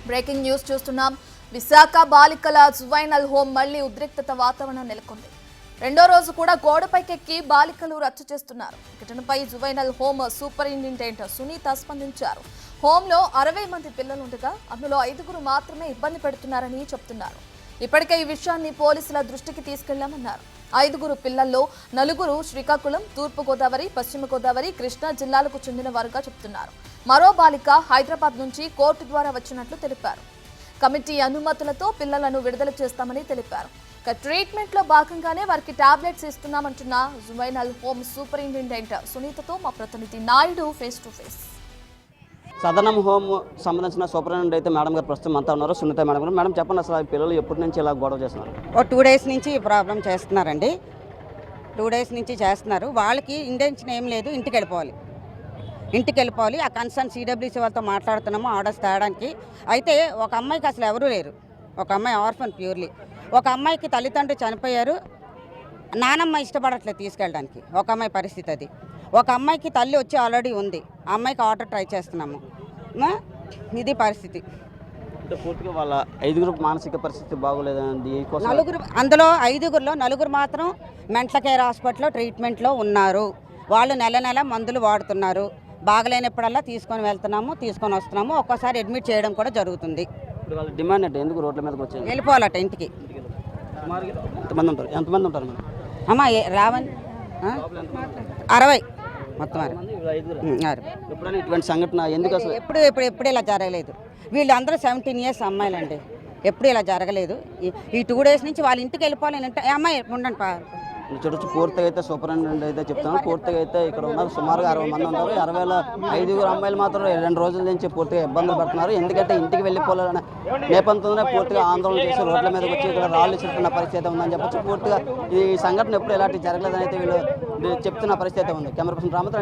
Breaking news చూస్తున్నాం. విశాఖ బాలికల juvenile home మళ్లీ ఉద్రిక్తత వాతావరణం నెలకొంది. రెండో రోజు కూడా గోడపైకెక్కి బాలికలు రచ్చ చేస్తున్నారు. ఘటనపై జువైనల్ హోం సూపరింటెండెంట్ సునీత స్పందించారు. హోంలో 60 మంది పిల్లలుండగా అందులో 5గురు మాత్రమే ఇబ్బంది పెడుతున్నారని చెప్తున్నారు. ఇప్పటికే ఈ విషయాన్ని పోలీసుల దృష్టికి తీసుకెళ్లామన్నారు. 5గురు పిల్లల్లో 4గురు శ్రీకాకుళం, తూర్పు గోదావరి, పశ్చిమ గోదావరి, కృష్ణా జిల్లాలకు చెందిన వారుగా చెప్తున్నారు. మరో బాలిక హైదరాబాద్ నుంచి కోర్టు ద్వారా వచ్చినట్లు తెలిపారు. కమిటీ అనుమతులతో పిల్లలను విడుదల చేస్తామని తెలిపారు. ట్రీట్మెంట్ లో భాగంగానే వారికి టాబ్లెట్స్ ఇస్తున్నామంటున్న జువైనల్ హోమ్ సూపరింటెండెంట్ సునీతతో మా ప్రతినిధి నాయుడు ఫేస్ టు ఫేస్. సదనం హోమ్ సంబంధించిన సూపరింటెండెంట్ అయితే మేడం గారు ప్రస్తుతం అంతా ఉన్నారు. సునీత మేడం గారు. మేడం చెప్పండి, అసలు పిల్లలు ఎప్పటి నుంచి ఇలా గొడవ చేస్తున్నారు? 2 డేస్ నుంచి ఈ ప్రాబ్లం చేస్తున్నారండి. 2 డేస్ నుంచి చేస్తున్నారు. వాళ్ళకి ఇంటెన్షన్ ఏం లేదు, ఇంటికి వెళ్ళిపోవాలి. ఆ కన్సర్న్ సిడబ్ల్యూసీ వాళ్ళతో మాట్లాడుతున్నాము ఆర్డర్స్ తేయడానికి. అయితే ఒక అమ్మాయికి అసలు ఎవరూ లేరు. ఒక అమ్మాయి ఆర్ఫన్ ప్యూర్లీ. ఒక అమ్మాయికి తల్లిదండ్రులు చనిపోయారు, నానమ్మ ఇష్టపడట్లేదు తీసుకెళ్ళడానికి. ఒక అమ్మాయి పరిస్థితి అది. ఒక అమ్మాయికి తల్లి వచ్చి ఆల్రెడీ ఉంది, ఆ అమ్మాయికి ఆర్డర్ ట్రై చేస్తున్నాము. ఇది పరిస్థితి. పూర్తిగా వాళ్ళ 5గురు మానసిక పరిస్థితి బాగోలేదండి. అందులో 5గురిలో 4గురు మాత్రం మెంటల్ కేర్ హాస్పిటల్లో ట్రీట్మెంట్లో ఉన్నారు. వాళ్ళు నెల మందులు వాడుతున్నారు. బాగలేనప్పుడల్లా తీసుకొని వెళ్తున్నాము, తీసుకొని వస్తున్నాము. ఒక్కోసారి అడ్మిట్ చేయడం కూడా జరుగుతుంది. డిమాండ్ అంటే ఎందుకు రోడ్ల మీదకి వచ్చారు? వెళ్ళిపోవాలట ఇంటికి. ఎంతమంది ఉంటారు మేడం? అమ్మా రావని 60 మొత్తం 6. ఎప్పుడైనా ఇటువంటి సంఘటన ఎందుకు అసలు? ఎప్పుడు ఇలా జరగలేదు. వీళ్ళందరూ 17 ఇయర్స్ అమ్మాయిలండి. ఎప్పుడు ఇలా జరగలేదు. ఈ 2 డేస్ నుంచి వాళ్ళ ఇంటికి వెళ్ళిపోవాలని అంటే అమ్మాయి ఉండండి. చూడొచ్చు, పూర్తిగా అయితే సూపరింటెండెంట్ అయితే చెప్తాను. పూర్తిగా అయితే ఇక్కడ ఉన్నారు సుమారుగా 60 మంది ఉంటారు. 60లో 5గురు అమ్మాయిలు మాత్రం 2 రోజుల నుంచి పూర్తిగా ఇబ్బందులు పడుతున్నారు. ఎందుకంటే ఇంటికి వెళ్ళిపోవాలనే నేపథ్యంలోనే పూర్తిగా ఆందోళన చేసి రోడ్ల మీదకి వచ్చి ఇక్కడ రాళ్ళు చుట్టుకున్న పరిస్థితి ఉందని చెప్పొచ్చు. పూర్తిగా ఈ సంఘటన ఎప్పుడు ఎలాంటి జరగలేదని అయితే వీళ్ళు చెప్తున్న పరిస్థితి ఉంది. Camera person రామతో